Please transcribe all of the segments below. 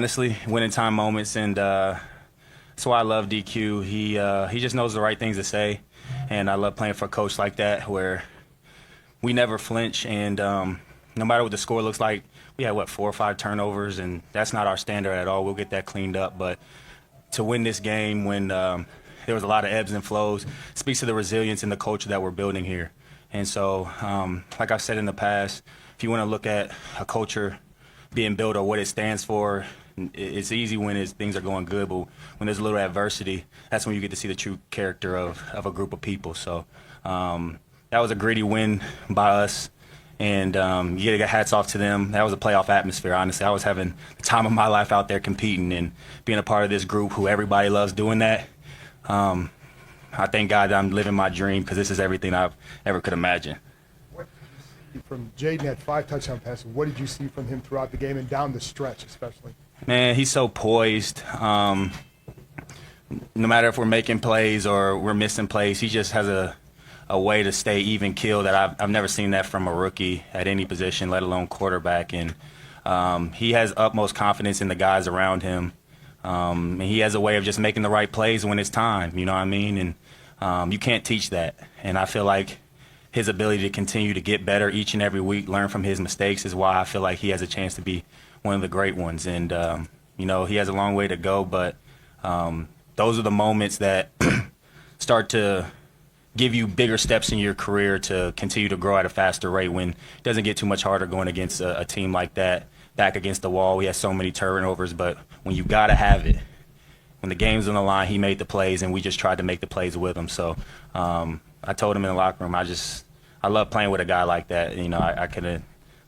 Honestly, winning time moments, and that's why I love DQ. He just knows the right things to say, and I love playing for a coach like that where we never flinch, and no matter what the score looks like, we had, 4 or 5 turnovers, and that's not our standard at all. We'll get that cleaned up, but to win this game when there was a lot of ebbs and flows speaks to the resilience and the culture that we're building here. And so, like I've said in the past, if you want to look at a culture being built or what it stands for, it's easy when things are going good, but when there's a little adversity, that's when you get to see the true character of a group of people. So that was a gritty win by us, and you got to get hats off to them. That was a playoff atmosphere, honestly. I was having the time of my life out there competing and being a part of this group who everybody loves doing that. I thank God that I'm living my dream because this is everything I've ever could imagine. What did you see from Jaden? Had 5 touchdown passes. What did you see from him throughout the game and down the stretch especially? Man, he's so poised. No matter if we're making plays or we're missing plays, he just has a way to stay even keel that I've never seen that from a rookie at any position, let alone quarterback. And he has utmost confidence in the guys around him. And he has a way of just making the right plays when it's time, you know what I mean? And you can't teach that. And I feel like his ability to continue to get better each and every week, learn from his mistakes, is why I feel like he has a chance to be one of the great ones. And, he has a long way to go, but those are the moments that start to give you bigger steps in your career to continue to grow at a faster rate when it doesn't get too much harder going against a team like that, back against the wall. We had so many turnovers, but when you got to have it, when the game's on the line, he made the plays, and we just tried to make the plays with him. So I told him in the locker room, I love playing with a guy like that.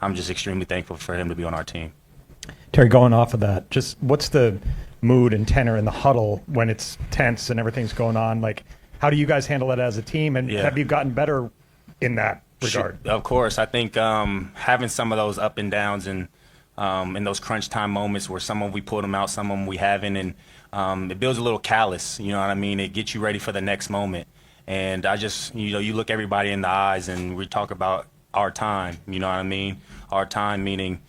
I'm just extremely thankful for him to be on our team. Terry, going off of that, just what's the mood and tenor in the huddle when it's tense and everything's going on? Like, how do you guys handle it as a team, and have you gotten better in that regard? Sure. Of course. I think having some of those up and downs and in those crunch time moments where some of them we pulled them out, some of them we haven't, and it builds a little callus, you know what I mean? It gets you ready for the next moment. And I just, you look everybody in the eyes and we talk about our time, you know what I mean? Our time meaning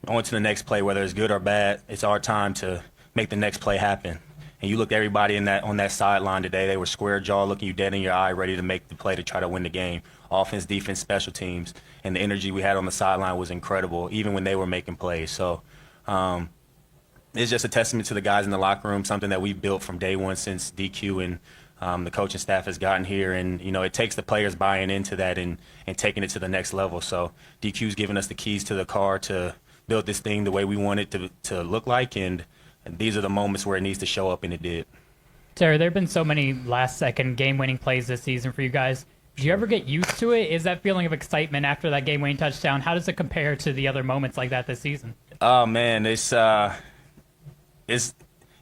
on to the next play, whether it's good or bad, it's our time to make the next play happen. And you look at everybody on that sideline today, they were square jaw, looking you dead in your eye, ready to make the play to try to win the game. Offense, defense, special teams, and the energy we had on the sideline was incredible, even when they were making plays. So it's just a testament to the guys in the locker room, something that we've built from day one since DQ and the coaching staff has gotten here. And, it takes the players buying into that and taking it to the next level. So DQ's given us the keys to the car to build this thing the way we want it to look like, and these are the moments where it needs to show up, and it did. Terry, there have been so many last-second game-winning plays this season for you guys. Do you ever get used to it? Is that feeling of excitement after that game-winning touchdown, how does it compare to the other moments like that this season? Oh, man, it's the games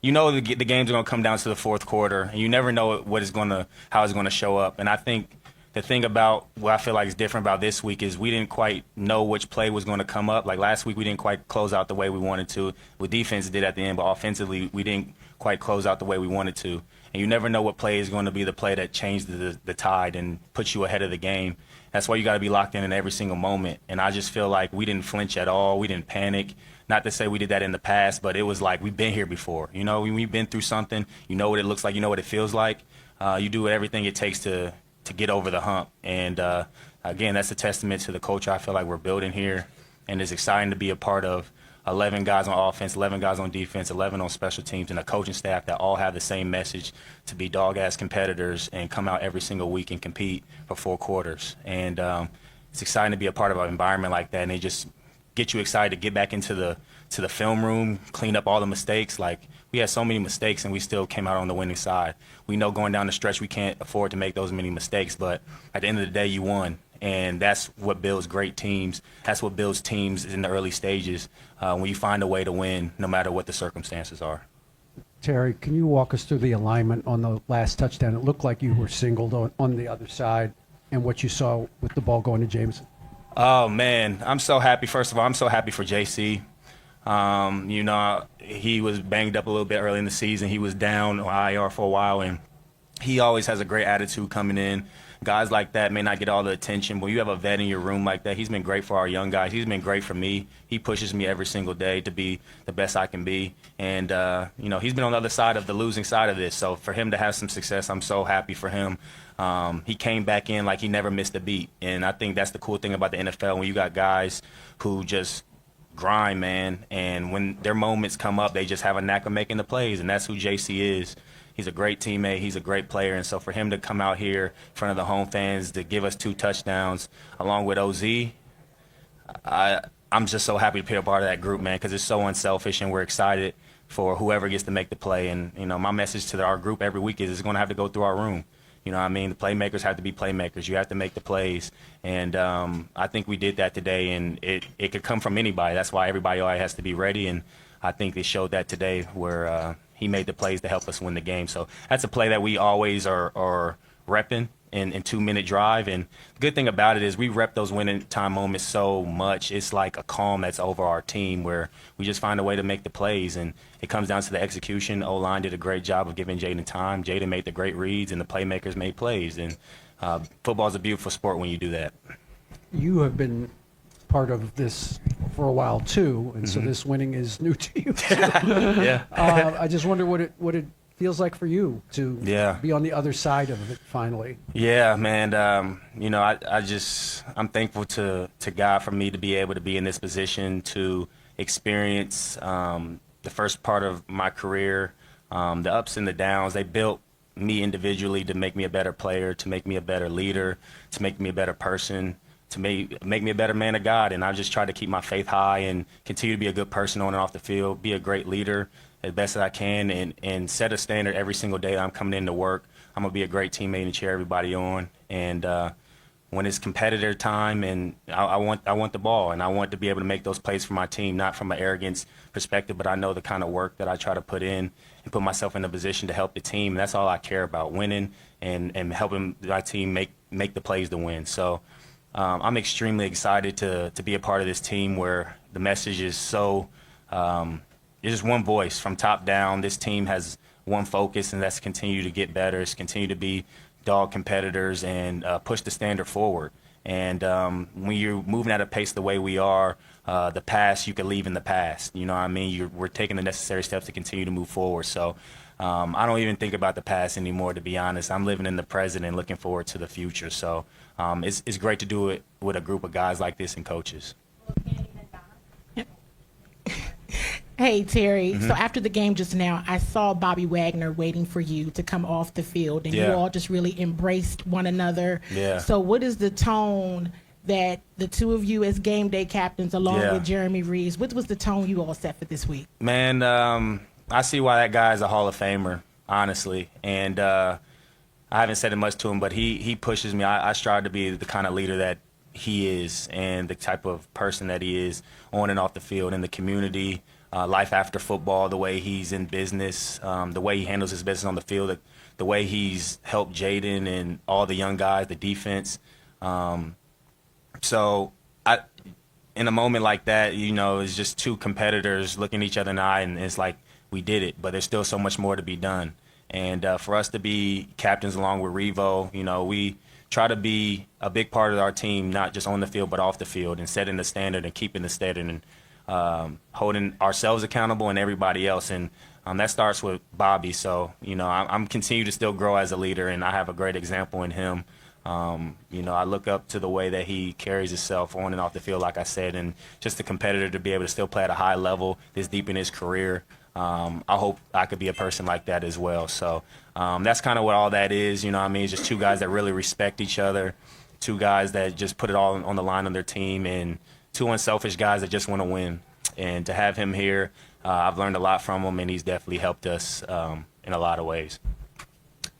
are going to come down to the fourth quarter, and you never know how it's going to show up. And I think the thing about what I feel like is different about this week is we didn't quite know which play was going to come up. Like last week, we didn't quite close out the way we wanted to. With defense, did at the end, but offensively, we didn't quite close out the way we wanted to. And you never know what play is going to be the play that changed the tide and puts you ahead of the game. That's why you got to be locked in every single moment. And I just feel like we didn't flinch at all. We didn't panic. Not to say we did that in the past, but it was like we've been here before. When we've been through something, you know what it looks like, you know what it feels like. You do everything it takes to get over the hump. And, again, that's a testament to the culture I feel like we're building here. And it's exciting to be a part of 11 guys on offense, 11 guys on defense, 11 on special teams, and a coaching staff that all have the same message to be dog-ass competitors and come out every single week and compete for 4 quarters. And it's exciting to be a part of an environment like that, and it just get you excited to get back into the film room, clean up all the mistakes. Like, we had so many mistakes, and we still came out on the winning side. We know going down the stretch we can't afford to make those many mistakes, but at the end of the day, you won. And that's what builds great teams. That's what builds teams in the early stages when you find a way to win no matter what the circumstances are. Terry, can you walk us through the alignment on the last touchdown? It looked like you were singled on the other side, and what you saw with the ball going to Jameson. Oh, man. I'm so happy. First of all, I'm so happy for JC. He was banged up a little bit early in the season. He was down on IR for a while, and he always has a great attitude coming in. guys like that may not get all the attention, but you have a vet in your room like that. He's been great for our young guys. He's been great for me. He pushes me every single day to be the best I can be. And, he's been on the other side of the losing side of this. So for him to have some success, I'm so happy for him. He came back in like he never missed a beat. And I think that's the cool thing about the NFL, when you got guys who just grind, man, and when their moments come up, they just have a knack of making the plays, and that's who JC is. He's a great teammate. He's a great player, and so for him to come out here in front of the home fans to give us 2 touchdowns along with OZ, I'm just so happy to be a part of that group, man, because it's so unselfish, and we're excited for whoever gets to make the play. And, my message to our group every week is it's going to have to go through our room. You know what I mean? The playmakers have to be playmakers. You have to make the plays. And I think we did that today, and it could come from anybody. That's why everybody always has to be ready, and I think they showed that today where he made the plays to help us win the game. So that's a play that we always are repping in 2-minute drive. And the good thing about it is we rep those winning time moments so much. It's like a calm that's over our team where we just find a way to make the plays. And it comes down to the execution. O-line did a great job of giving Jaden time. Jaden made the great reads, and the playmakers made plays. And football is a beautiful sport when you do that. You have been part of this for a while too, and so this winning is new to you too. Yeah. I just wonder what it feels like for you to Yeah. be on the other side of it finally. Yeah, man. I'm thankful to God for me to be able to be in this position to experience the first part of my career, the ups and the downs. They built me individually to make me a better player, to make me a better leader, to make me a better person, to make me a better man of God. And I just try to keep my faith high and continue to be a good person on and off the field, be a great leader as best as I can, and set a standard every single day that I'm coming into work. I'm going to be a great teammate and cheer everybody on. And when it's competitor time, and I want the ball, and I want to be able to make those plays for my team, not from an arrogance perspective, but I know the kind of work that I try to put in and put myself in a position to help the team. And that's all I care about, winning and helping my team make the plays to win. So I'm extremely excited to be a part of this team where the message is so it's just one voice from top down. This team has one focus, and that's continue to get better. It's continue to be dog competitors and push the standard forward. And when you're moving at a pace the way we are, the past you can leave in the past. You know what I mean? We're taking the necessary steps to continue to move forward. So I don't even think about the past anymore, to be honest. I'm living in the present and looking forward to the future. So it's great to do it with a group of guys like this and coaches. Hey, Terry. So after the game just now, I saw Bobby Wagner waiting for you to come off the field, and Yeah. you all just really embraced one another. Yeah. So what is the tone that the two of you as game day captains, along Yeah. with Jeremy Reeves, what was the tone you all set for this week? Man, I see why that guy is a Hall of Famer, honestly. And I haven't said it much to him, but he pushes me. I strive to be the kind of leader that he is and the type of person that he is on and off the field, in the community, life after football, the way he's in business, the way he handles his business on the field, the way he's helped Jaden and all the young guys, the defense. So in a moment like that, it's just two competitors looking each other in the eye, and it's like, we did it, but there's still so much more to be done. And for us to be captains along with Revo, we try to be a big part of our team, not just on the field but off the field, and setting the standard and keeping the standard and holding ourselves accountable and everybody else. And that starts with Bobby. So, I'm continue to still grow as a leader, and I have a great example in him. I look up to the way that he carries himself on and off the field, like I said, and just a competitor to be able to still play at a high level this deep in his career. I hope I could be a person like that as well. So that's kind of what all that is. It's just two guys that really respect each other, two guys that just put it all on the line on their team, and two unselfish guys that just want to win. And to have him here, I've learned a lot from him, and he's definitely helped us in a lot of ways.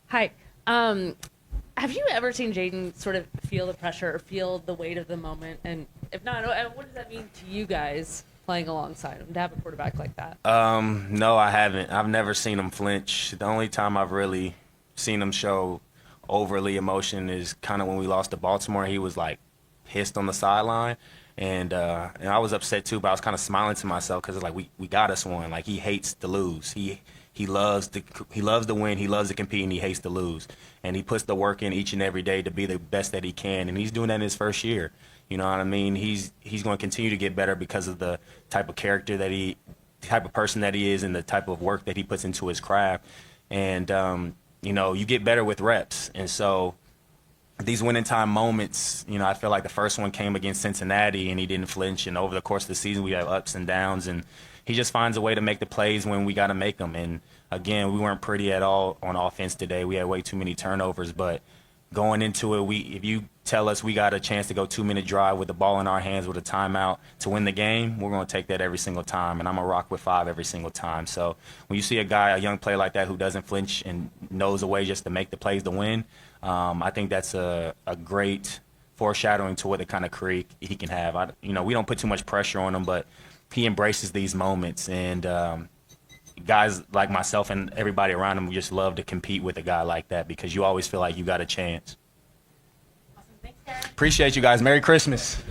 Hi. Have you ever seen Jaden sort of feel the pressure or feel the weight of the moment? And if not, what does that mean to you guys playing alongside him, to have a quarterback like that? No, I haven't. I've never seen him flinch. The only time I've really seen him show overly emotion is kind of when we lost to Baltimore. He was like pissed on the sideline. And I was upset too, but I was kind of smiling to myself because like we got us one. Like he hates to lose. He loves to win. He loves to compete, and he hates to lose. And he puts the work in each and every day to be the best that he can. And he's doing that in his first year. You know what I mean? He's going to continue to get better because of the type of character type of person that he is, and the type of work that he puts into his craft. And you get better with reps. And so these winning time moments, I feel like the first one came against Cincinnati and he didn't flinch. And over the course of the season, we have ups and downs, and he just finds a way to make the plays when we got to make them. And again, we weren't pretty at all on offense today. We had way too many turnovers, but going into it, if you tell us we got a chance to go 2-minute drive with the ball in our hands with a timeout to win the game, we're going to take that every single time, and I'm going to rock with 5 every single time. So when you see a young player like that who doesn't flinch and knows a way just to make the plays to win, I think that's a great foreshadowing to what the kind of career he can have. We don't put too much pressure on him, but he embraces these moments, and guys like myself and everybody around him, we just love to compete with a guy like that because you always feel like you got a chance. Awesome. Thanks, guys. Appreciate you guys. Merry Christmas.